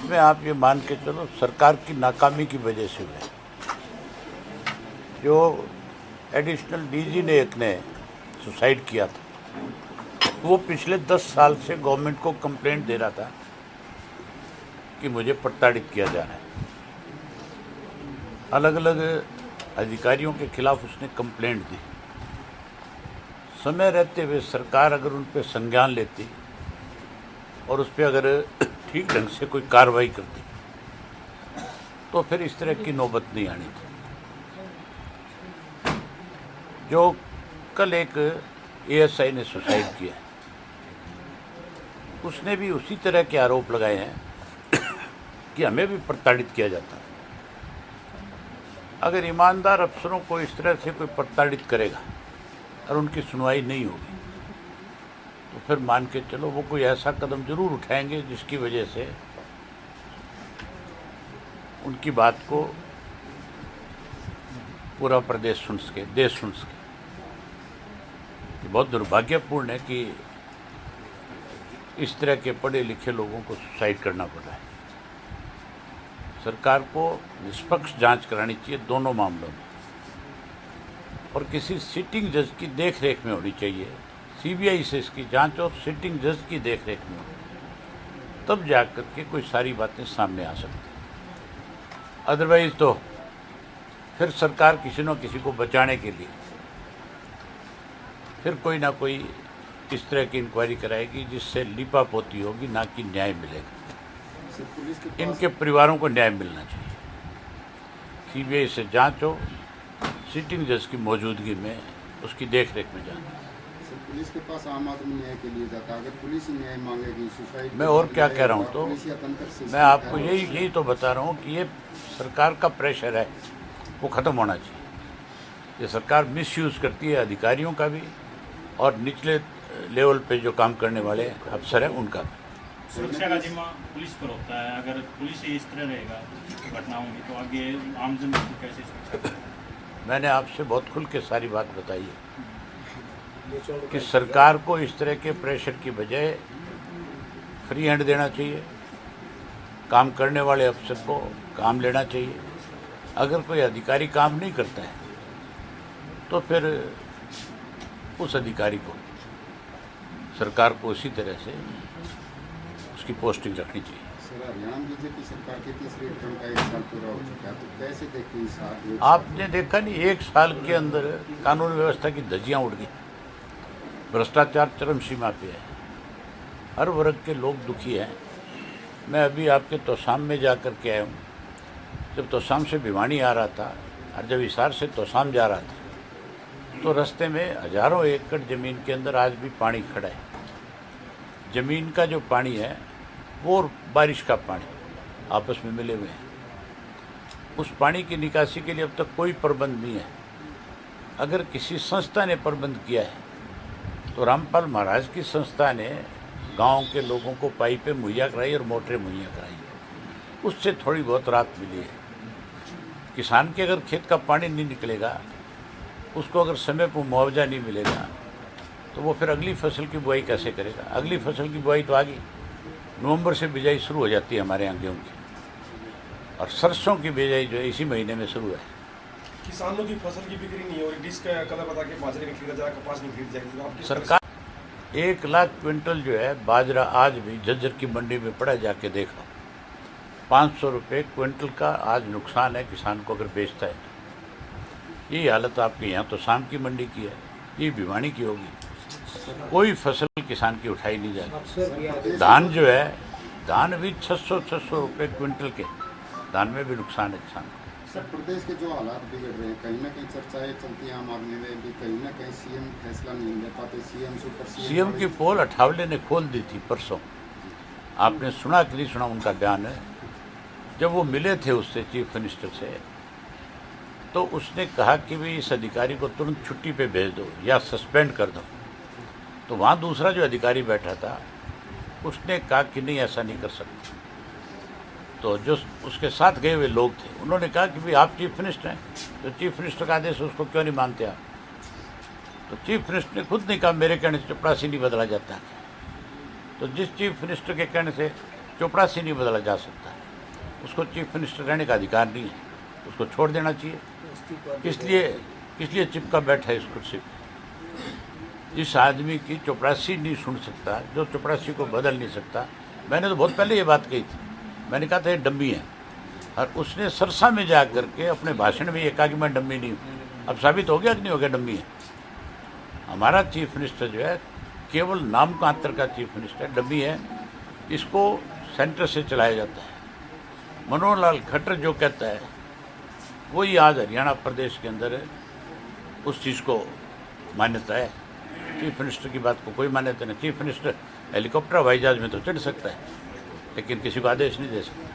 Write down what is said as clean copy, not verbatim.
इसमें आप ये मान के चलो सरकार की नाकामी की वजह से हुए। जो एडिशनल डीजी ने एक ने सुसाइड किया था, वो पिछले 10 साल से गवर्नमेंट को कंप्लेंट दे रहा था कि मुझे प्रताड़ित किया जा रहा है। अलग अलग अधिकारियों के खिलाफ उसने कंप्लेंट दी। समय रहते हुए सरकार अगर उन पर संज्ञान लेती और उस पर अगर ठीक ढंग से कोई कार्रवाई करती तो फिर इस तरह की नौबत नहीं आनी थी। जो कल एक एएसआई ने सुसाइड किया, उसने भी उसी तरह के आरोप लगाए हैं कि हमें भी प्रताड़ित किया जाता है। अगर ईमानदार अफसरों को इस तरह से कोई प्रताड़ित करेगा और उनकी सुनवाई नहीं होगी तो फिर मान के चलो वो कोई ऐसा कदम जरूर उठाएंगे जिसकी वजह से उनकी बात को पूरा प्रदेश सुन सके, देश सुन सके। ये बहुत दुर्भाग्यपूर्ण है कि इस तरह के पढ़े लिखे लोगों को सुसाइड करना पड़ रहा है। सरकार को निष्पक्ष जांच करानी चाहिए दोनों मामलों में, और किसी सिटिंग जज की देखरेख में होनी चाहिए। सीबीआई से इसकी जांच और सिटिंग जज की देखरेख में हो, तब जाकर के कोई सारी बातें सामने आ सकती। अदरवाइज तो फिर सरकार किसी न किसी को बचाने के लिए फिर कोई ना कोई इस तरह की इंक्वायरी कराएगी जिससे लीपापोती होगी, ना कि न्याय मिलेगा। इनके परिवारों को न्याय मिलना चाहिए। सीबीआई से जांच हो, सिटिंग जज की मौजूदगी में उसकी देखरेख में जांच। पुलिस के पास आम आदमी न्याय के लिए जाता है, अगर पुलिस न्याय मांगेगी सुसाइड, मैं और क्या कह रहा हूँ, तो मैं आपको यही तो बता रहा हूँ कि ये सरकार का प्रेशर है, वो ख़त्म होना चाहिए। ये सरकार मिसयूज़ करती है अधिकारियों का भी और निचले लेवल पे जो काम करने वाले अफसर हैं उनका भी। सुरक्षा का जिम्मा पुलिस पर होता है। अगर पुलिस ही इस तरह रहेगा घटनाओं में तो आगे आम जनता को कैसे सुरक्षा? मैंने आपसे बहुत खुल के सारी बात बताई है कि सरकार को इस तरह के प्रेशर की बजाय फ्री हैंड देना चाहिए, काम करने वाले अफसर को काम लेना चाहिए। अगर कोई अधिकारी काम नहीं करता है तो फिर उस अधिकारी को सरकार को उसी तरह से उसकी पोस्टिंग रखनी चाहिए। सर, हरियाणा बीजेपी सरकार के तीसरे टर्म का 1 साल पूरा हो चुका है, तो कैसे देखते हैं इस साल? आपने देखा नहीं, 1 साल के अंदर कानून व्यवस्था की धज्जियां उड़ गई, भ्रष्टाचार चरम सीमा पे है, हर वर्ग के लोग दुखी हैं। मैं अभी आपके तोसाम में जा कर के आया हूँ। जब तोसाम से भिवानी आ रहा था और जब हिसार से तोसाम जा रहा था तो रास्ते में हजारों एकड़ ज़मीन के अंदर आज भी पानी खड़ा है। ज़मीन का जो पानी है वो और बारिश का पानी आपस में मिले हुए हैं। उस पानी की निकासी के लिए अब तक कोई प्रबंध नहीं है। अगर किसी संस्था ने प्रबंध किया है तो रामपाल महाराज की संस्था ने गांव के लोगों को पाइपें मुहैया कराई और मोटरें मुहैया कराई, उससे थोड़ी बहुत राहत मिली है। किसान के अगर खेत का पानी नहीं निकलेगा, उसको अगर समय पर मुआवजा नहीं मिलेगा तो वो फिर अगली फसल की बुआई कैसे करेगा? अगली फसल की बुआई तो आगे नवंबर से बिजाई शुरू हो जाती है हमारे यहाँ गेहूँ की, और सरसों की बिजाई जो है इसी महीने में शुरू है। किसानों की फसल की बिक्री नहीं हो रही, जिसका कदम बता के बाजरे नहीं खरीदा जाएगा, कपास नहीं खरीद जाएगी। सरकार 1 लाख क्विंटल जो है बाजरा आज भी झज्जर की मंडी में पड़ा, जाके देखा। 500 रुपये क्विंटल का आज नुकसान है किसान को अगर बेचता है। यही हालत आपके यहाँ तो शाम की मंडी की है, ये भिवानी की होगी। कोई फसल किसान की उठाई नहीं जाएगी। धान जो है, धान भी 600 रुपये क्विंटल के धान में भी नुकसान है किसान को। सर, प्रदेश के जो हालात बिगड़ रहे हैं, कहीं ना कहीं चर्चाएं चलती हैं आम आदमी में भी, कहीं ना कहीं सीएम फैसला नहीं ले पाते। सीएम की पोल अठावले ने खोल दी थी परसों, आपने सुना कि नहीं सुना उनका बयान है। जब वो मिले थे उससे, चीफ मिनिस्टर से, तो उसने कहा कि भाई इस अधिकारी को तुरंत छुट्टी पे भेज दो या सस्पेंड कर दो। तो वहाँ दूसरा जो अधिकारी बैठा था उसने कहा कि नहीं, ऐसा नहीं कर सकते। तो जो उसके साथ गए हुए लोग थे उन्होंने कहा कि भाई आप चीफ मिनिस्टर हैं, तो चीफ मिनिस्टर का आदेश उसको क्यों नहीं मानते आप? तो चीफ मिनिस्टर ने खुद नहीं कहा मेरे कहने से चपरासी नहीं बदला जाता। तो जिस चीफ मिनिस्टर के कहने से चपरासी नहीं बदला जा सकता, उसको चीफ मिनिस्टर रहने का अधिकार नहीं है, उसको छोड़ देना चाहिए। इसलिए चिपका बैठा है इस कुर्सी पर। जिस आदमी की चपरासी नहीं सुन सकता, जो चपरासी को बदल नहीं सकता, मैंने तो बहुत पहले ये बात कही थी, मैंने कहा था ये डम्मी है, और उसने सरसा में जा करके अपने भाषण में ये कहा कि मैं डम्मी नहीं हूँ। अब साबित हो गया कि नहीं हो गया डम्मी है। हमारा चीफ मिनिस्टर जो है केवल नाम का अंतर का चीफ मिनिस्टर डम्मी है, इसको सेंटर से चलाया जाता है। मनोहर लाल खट्टर जो कहता है वही आज हरियाणा प्रदेश के अंदर उस चीज़ को मान्यता है। चीफ मिनिस्टर की बात को कोई मान्यता नहीं। चीफ मिनिस्टर हेलीकॉप्टर हवाई जहाज में तो चढ़ सकता है, लेकिन किसी को आदेश नहीं दे सकता।